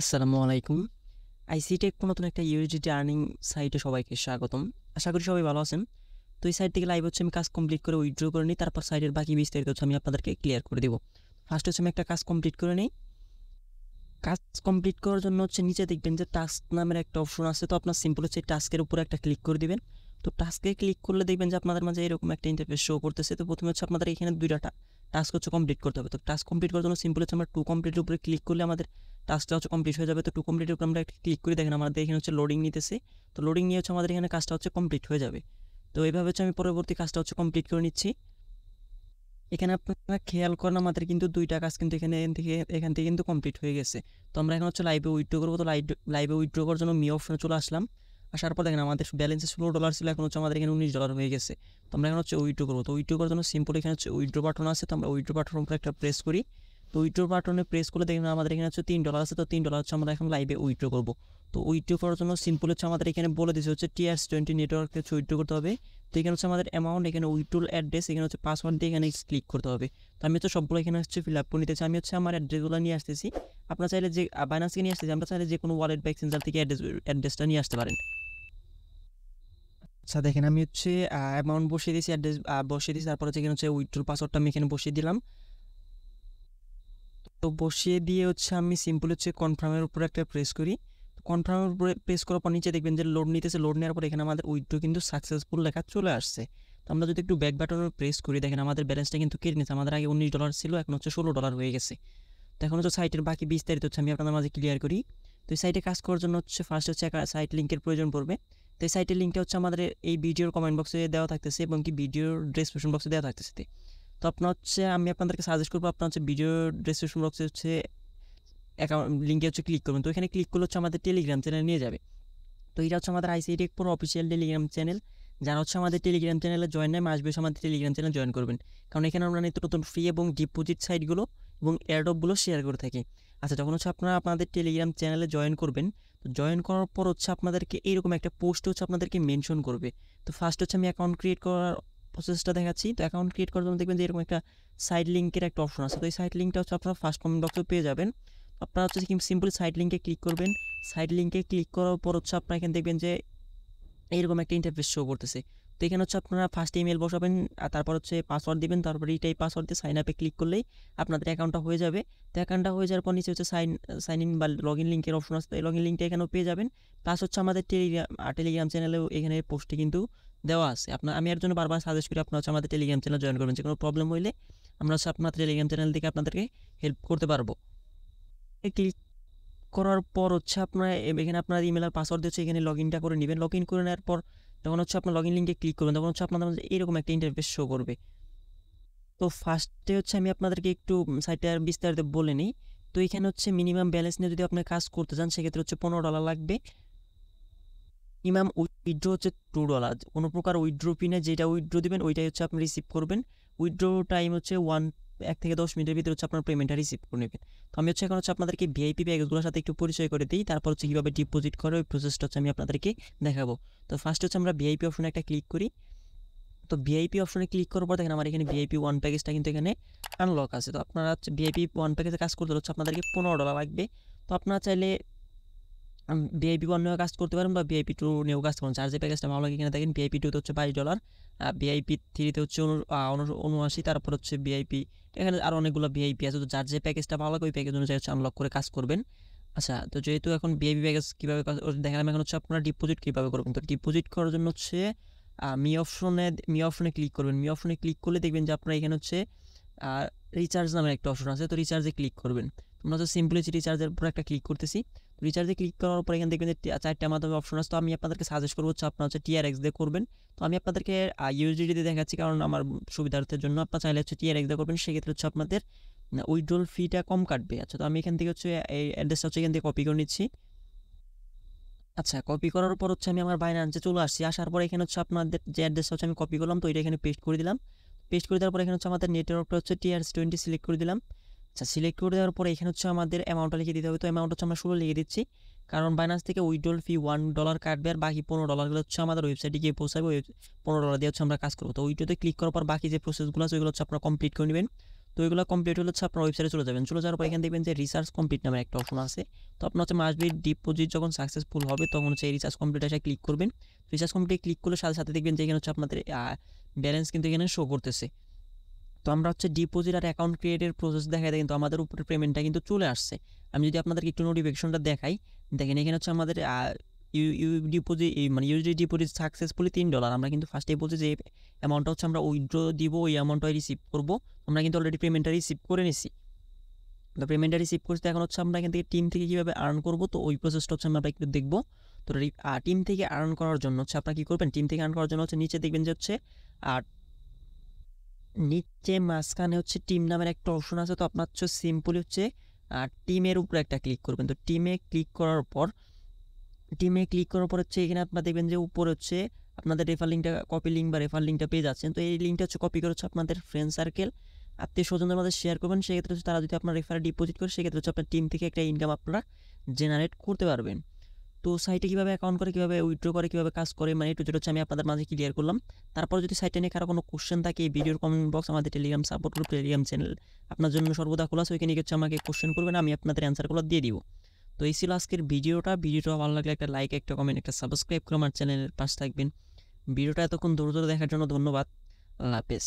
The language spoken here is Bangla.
আসসালামু আলাইকুম। আইসিটেক নতুন একটা ইউএসডিটি আর্নিং সাইটে সবাইকে স্বাগতম। আশা করি সবাই ভালো আছেন। তো এই সাইট থেকে লাইভ হচ্ছে আমি কাজ কমপ্লিট করে উইথড্র করে নিই, তারপর সাইটের বাকি বিস্তারিত হচ্ছে আমি আপনাদেরকে ক্লিয়ার করে দেবো। ফার্স্ট হচ্ছে আমি একটা কাজ কমপ্লিট করে নিই। কাজ কমপ্লিট করার জন্য হচ্ছে নিচে দেখবেন যে টাস্ক নামের একটা অপশন আছে। তো আপনার সিম্পল হচ্ছে টাস্কের উপরে একটা ক্লিক করে দিবেন। তো টাস্কে ক্লিক করলে দেখবেন যে আপনাদের মাঝে এরকম একটা ইন্টারফেস শো করতেছে। তো প্রথমে হচ্ছে আপনাদের এখানে দুইটা টাস্ক হচ্ছে কমপ্লিট করতে হবে। তো টাস্ক কমপ্লিট করার জন্য সিম্পল হচ্ছে আমরা টু কমপ্লিটের উপরে ক্লিক করলে আমাদের টাস্কটা হচ্ছে কমপ্লিট হয়ে যাবে। তো টু কমপ্লিটের উপরে আমরা ক্লিক করে দেখেন আমাদের এখানে হচ্ছে লোডিং নিতেছে। তো লোডিং নিয়ে হচ্ছে আমাদের এখানে কাজটা হচ্ছে কমপ্লিট হয়ে যাবে। তো এইভাবে হচ্ছে আমি পরবর্তী কাজটা হচ্ছে কমপ্লিট করে নিচ্ছি। এখানে আপনারা খেয়াল করেন আমাদের কিন্তু দুইটা কাজ কিন্তু এখান থেকে কিন্তু কমপ্লিট হয়ে গেছে। তো আমরা এখন হচ্ছে লাইভে উইথড্র করবো। তো লাইভে উইথড্র করার জন্য মি অপশনে চলে আসলাম। আসার পর দেখেন আমাদের ব্যালেন্সে $16 ছিল, এখন হচ্ছে আমাদের এখানে $19 হয়ে গেছে। তো আমরা এখন হচ্ছে উইথড্র করবো। তো উইথড্র করার জন্য সিম্পল এখানে হচ্ছে উইথড্র বাটন আছে। তো আমরা উইথড্র বাটনের উপরে একটা প্রেস করি। তো উইথড্র বাটনে প্রেস করলে দেখেন আমাদের এখানে হচ্ছে $3 আছে। তো $3 হচ্ছে আমরা এখন লাইভে উইথড্র করবো। তো উইথড্র করার জন্য সিম্পল হচ্ছে আমাদের এখানে বলে দিচ্ছে হচ্ছে TRS-20 নেটওয়ার্কে হচ্ছে উইথড্র করতে হবে। তো এখানে হচ্ছে আমাদের অ্যামাউন্ট, এখানে উইথড্রল অ্যাড্রেস, এখানে হচ্ছে পাসওয়ার্ড দিয়ে এখানে ক্লিক করতে হবে। তো আমি হচ্ছে সবগুলো এখানে হচ্ছে ফিল আপ করে নিতেছি। আমি হচ্ছে আমার অ্যাড্রেসগুলো নিয়ে আসতেছি। আপনারা চাইলে যে বাইন্যান্স থেকে নিয়ে আসতেছি, আমরা চাইলে যে কোনো ওয়ালেট বা এক্সচেঞ্জার থেকে অ্যাড্রেসটা নিয়ে আসতে পারেন। আচ্ছা দেখেন আমি হচ্ছে অ্যামাউন্ট বসিয়ে দিয়েছি, অ্যাড্রেস বসিয়ে দিয়েছি, তারপর হচ্ছে এখানে হচ্ছে উইথড্রল পাসওয়ার্ডটা আমি এখানে বসিয়ে দিলাম। তো বসিয়ে দিয়ে হচ্ছে আমি সিম্পল হচ্ছে কনফার্মের উপরে একটা প্রেস করি। কনফার্মের উপরে প্রেস করার পর নিচে দেখবেন যে লোড নিতেছে। লোড নেওয়ার পর এখানে আমাদের উইথড্র কিন্তু সাকসেসফুল লেখা চলে আসছে। তো আমরা যদি একটু ব্যাক বাটনে প্রেস করি, দেখেন আমাদের ব্যালেন্সটা কিন্তু কেটে নিচ্ছে। আমাদের আগে $19 ছিল, এখন হচ্ছে $16 হয়ে গেছে। তো এখন হচ্ছে সাইটের বাকি বিস্তারিত হচ্ছে আমি আপনাদের মাঝে ক্লিয়ার করি। তো এই সাইটে কাজ করার জন্য হচ্ছে ফার্স্ট হচ্ছে একটা সাইট লিঙ্কের প্রয়োজন পড়বে। তো এই সাইটের লিঙ্কটা হচ্ছে আমাদের এই ভিডিওর কমেন্ট বক্সে দেওয়া থাকতেছে এবং কি ভিডিওর ডেসক্রিপশন বক্সে দেওয়া থাকতেছে। তো আপনার হচ্ছে আমি আপনাদেরকে সাজেস্ট করবো আপনার হচ্ছে ভিডিও ডেসক্রিপশন বক্সে হচ্ছে অ্যাকাউন্ট লিঙ্কে হচ্ছে ক্লিক করবেন। তো এখানে ক্লিক করলে হচ্ছে আমাদের টেলিগ্রাম চ্যানেল নিয়ে যাবে। তো এটা হচ্ছে আমাদের আইসিটি পুরো অফিসিয়াল টেলিগ্রাম চ্যানেল। যারা হচ্ছে আমাদের টেলিগ্রাম চ্যানেলে জয়েন নেয় মাস বেশি আমাদের টেলিগ্রাম চ্যানেল জয়েন করবেন, কারণ এখানে আমরা নিত্য নতুন ফ্রি এবং ডিপোজিট সাইটগুলো এবং এয়ারড্রপগুলো শেয়ার করে থাকি। আচ্ছা যখন হচ্ছে আপনারা আপনাদের টেলিগ্রাম চ্যানেলে জয়েন করবেন, তো জয়েন করার পর হচ্ছে আপনাদেরকে এইরকম একটা পোস্ট হচ্ছে আপনাদেরকে মেনশন করবে। তো ফার্স্ট হচ্ছে আমি অ্যাকাউন্ট ক্রিয়েট করার প্রসেসটা দেখাচ্ছি। তো অ্যাকাউন্ট ক্রিয়েট করার জন্য দেখবেন যে এরকম একটা সাইট লিঙ্কের একটা অপশন আছে। তো এই সাইট লিঙ্কটা হচ্ছে আপনারা ফার্স্ট কমেন্ট বক্সে পেয়ে যাবেন। আপনারা হচ্ছে সিম্পল সাইট লিঙ্কে ক্লিক করবেন। সাইট লিঙ্কে ক্লিক করার পর হচ্ছে আপনারা এখানে দেখবেন যে এইরকম একটা ইন্টারফেস শো করতেছে। তো এখানে হচ্ছে আপনারা ফার্স্ট ইমেল বসাবেন, আর তারপর হচ্ছে পাসওয়ার্ড দিবেন, তারপর এইটাই পাসওয়ার্ড দিয়ে সাইন আপে ক্লিক করলেই আপনাদের অ্যাকাউন্টটা হয়ে যাবে। তো অ্যাকাউন্টটা হয়ে যাওয়ার পর নিচে হচ্ছে সাইন ইন বা লগ ইন লিঙ্কের অপশন আছে। এই লগ ইন লিঙ্কটা এখানেও পেয়ে যাবেন। প্লাস হচ্ছে আমাদের টেলিগ্রাম চ্যানেলেও এখানে পোস্টে কিন্তু দেওয়া আছে। আমি এর জন্য বারবার সাজেস্ট করি আপনারা হচ্ছে আমাদের টেলিগ্রাম চ্যানেল জয়েন করবেন। যে কোনো প্রবলেম হইলে আমরা হচ্ছে আপনার টেলিগ্রাম চ্যানেল থেকে আপনাদেরকে হেল্প করতে পারবো। ক্লিক করার পর হচ্ছে আপনার এখানে আপনার ইমেল আর পাসওয়ার্ড দিচ্ছে, এখানে লগ ইনটা করে নেবেন। লগ ইন করে নেওয়ার পর যখন হচ্ছে আপনার লগ ইন লিঙ্কে ক্লিক করবেন, তখন হচ্ছে আপনাদের মধ্যে এরকম একটা ইন্টারফেস শো করবে। তো ফার্স্টে হচ্ছে আমি আপনাদেরকে একটু সাইটটার বিস্তারিত বলে নিই। তো এখানে হচ্ছে মিনিমাম ব্যালেন্স নিয়ে যদি আপনি কাজ করতে চান সেক্ষেত্রে হচ্ছে $15 লাগবে। মিনিমাম উইথড্র হচ্ছে $2। কোনো প্রকার উইথড্র পিনে যেটা উইথড্র দিবেন ওইটাই হচ্ছে আপনি রিসিভ করবেন। উইথড্র টাইম হচ্ছে 1 থেকে 10 মিনিটের ভিতরে হচ্ছে আপনার পেমেন্টটা রিসিভ করে নেবেন। তো আমি হচ্ছে এখন হচ্ছে আপনাদেরকে ভিআইপি প্যাকেজগুলোর সাথে একটু পরিচয় করে দিই, তারপর হচ্ছে কীভাবে ডিপোজিট করে ওই প্রসেসটা হচ্ছে আমি আপনাদেরকে দেখাবো। তো ফার্স্ট হচ্ছে আমরা ভিআইপি অপশনে একটা ক্লিক করি। তো ভিআইপি অপশনে ক্লিক করার পর দেখেন আমার এখানে VIP 1 প্যাকেজটা কিন্তু এখানে আনলক আছে। তো আপনারা হচ্ছে VIP 1 প্যাকেজে কাজ করতে হচ্ছে আপনাদেরকে $15 লাগবে। তো আপনারা চাইলে VIP 1 নিয়েও কাজ করতে পারেন বা VIP 2 নিয়েও কাজ করুন। যার যে প্যাকেজটা ভালো লাগে এখানে দেখেন VIP 2 তে হচ্ছে $22, VIP 3 তে হচ্ছে 79, তারপর হচ্ছে VIP, এখানে আরও অনেকগুলো VIP আছে। তো যার যে প্যাকেজটা ভালো লাগে ওই প্যাকেজ অনুযায়ী হচ্ছে আনলক করে কাজ করবেন। আচ্ছা তো যেহেতু এখন VIP প্যাকেজ কীভাবে দেখালাম, এখন হচ্ছে আপনারা ডিপোজিট কীভাবে করবেন। তো ডিপোজিট করার জন্য হচ্ছে মি অপশনে ক্লিক করবেন। মি অপশনে ক্লিক করলে দেখবেন যে আপনারা এখানে হচ্ছে রিচার্জ নামের একটা অপশন আছে। তো রিচার্জে ক্লিক করবেন। তোমরা তো সিম্পলি রিচার্জের উপর একটা ক্লিক করতেছি। রিচার্জে ক্লিক করার পর এখানে দেখবেন যে 4টা মাধ্যমে অপশন আছে। তো আমি আপনাদেরকে সাজেস্ট করবো হচ্ছে আপনার হচ্ছে TRX দিয়ে করবেন। তো আমি আপনাদেরকে USDT দিয়ে দেখাচ্ছি কারণ আমার সুবিধার্থের জন্য। আপনার চাইলে হচ্ছে TRX দিয়ে করবেন, সেক্ষেত্রে হচ্ছে আপনাদের উইথড্রল ফিটা কম কাটবে। আচ্ছা তো আমি এখান থেকে হচ্ছে এই অ্যাড্রেসটা হচ্ছে এখান থেকে কপি করে নিচ্ছি। আচ্ছা কপি করার পর হচ্ছে আমি আমার বাইন্যান্সে চলে আসছি। আসার পর এখানে হচ্ছে আপনাদের যে অ্যাড্রেসটা হচ্ছে আমি কপি করলাম, তো এটা এখানে পেস্ট করে দিলাম। পেস্ট করে দেওয়ার পর এখানে হচ্ছে আমাদের নেটওয়ার্কটা হচ্ছে TRS-20 সিলেক্ট করে দিলাম। আচ্ছা সিলেক্ট করে দেওয়ার পরে এখানে হচ্ছে আমাদের অ্যামাউন্টটা লিখে দিতে হবে। তো অ্যামাউন্ট হচ্ছে আমরা 16 লিখে দিচ্ছি, কারণ বাইন্যান্স থেকে উইথড্রল ফি $1 কাটবে আর বাকি $15 হচ্ছে আমাদের ওয়েবসাইটে গিয়ে পৌঁছাবে। ওই $15 দিয়ে হচ্ছে আমরা কাজ করবো। তো উইথড্রোতে ক্লিক করার পর বাকি যে প্রসেসগুলো আছে ওইগুলো হচ্ছে আপনারা কমপ্লিট করে নেবেন। তো তো এগুলো কমপ্লিট হলে হচ্ছে আপনার ওয়েবসাইটে চলে যাবেন। চলে যাওয়ার পর এখানে দেখবেন যে রিসার্চ কমপ্লিট নামে একটা অপশন আছে। তো আপনার হচ্ছে মাস্ট বি ডিপোজিট যখন সাকসেসফুল হবে তখন হচ্ছে এই রিসার্চ কমপ্লিট এসে ক্লিক করবেন। রিসার্চ কমপ্লিট ক্লিক করলে সাথে সাথে দেখবেন যে এখানে হচ্ছে আপনাদের ব্যালেন্স কিন্তু এখানে শো করতেছে। তো আমরা হচ্ছে ডিপোজিট আর অ্যাকাউন্ট ক্রিয়েটের প্রসেস দেখাই দেয় কিন্তু আমাদের উপরে পেমেন্টটা কিন্তু চলে আসছে। আমি যদি আপনাদেরকে একটু নোটিফিকেশনটা দেখাই, দেখেন এখানে হচ্ছে আমাদের ডিপোজিট মানে ইউএসডি ডিপোজিট সাকসেসফুলি $3। আমরা কিন্তু ফার্স্টেই বলছি যে অ্যামাউন্টটা হচ্ছে আমরা উইথড্র দিব, ওই অ্যামাউন্টটা রিসিভ করবো। আমরা কিন্তু অলরেডি পেমেন্টটা রিসিভ করে নিছি। তো পেমেন্টটা রিসিভ করতে এখন হচ্ছে আমরা এখান থেকে টিম থেকে কীভাবে আর্ন করবো, তো ওই প্রসেসটা হচ্ছে আমরা একটু দেখবো। তো টিম থেকে আর্ন করার জন্য হচ্ছে আপনারা কী করবেন, টিম থেকে আর্ন করার জন্য হচ্ছে নিচে দেখবেন যে হচ্ছে আর নিচে মাঝখানে হচ্ছে টিম নামের একটা অপশন আছে। তো আপনার হচ্ছে সিম্পলি হচ্ছে টিমের উপরে একটা ক্লিক করবেন। তো টিমে ক্লিক করার পর হচ্ছে এখানে আপনারা দেখবেন যে উপরে হচ্ছে আপনাদের রেফার লিঙ্কটা, কপি লিঙ্ক বা রেফার লিঙ্কটা পেয়ে যাচ্ছেন। তো এই লিঙ্কটা হচ্ছে কপি করে হচ্ছে আপনাদের ফ্রেন্ড সার্কেল, আত্মীয় স্বজনদের মধ্যে শেয়ার করবেন। সেক্ষেত্রে হচ্ছে তারা যদি আপনার রেফারে ডিপোজিট করে সেক্ষেত্রে হচ্ছে আপনার টিম থেকে একটা ইনকাম আপনারা জেনারেট করতে পারবেন। তো সাইটে কীভাবে অ্যাকাউন্ট করে, কীভাবে উইথড্র করে, কীভাবে কাজ করে, মানে একটু যেটা হচ্ছে আমি আপনাদের মাঝে ক্লিয়ার করলাম। তারপর যদি সাইটে নিয়ে কারো কোনো কোশ্চেন থাকে, এই ভিডিওর কমেন্ট বক্স, আমাদের Telegram support group, Telegram channel আপনার জন্য সর্বদা খোলা আছে। ওইখানে হচ্ছে আমাকে কোশ্চেন করবেন, আমি আপনাদের অ্যান্সারগুলো দিয়ে দিব। তো এই ছিল আজকের ভিডিওটা ভালো লাগলে একটা লাইক, একটা কমেন্ট, একটা সাবস্ক্রাইব করে আমার চ্যানেলের পাশে থাকবেন। ভিডিওটা এতক্ষণ ধৈর্য ধরে দেখার জন্য ধন্যবাদ। আল্লাহ হাফেজ।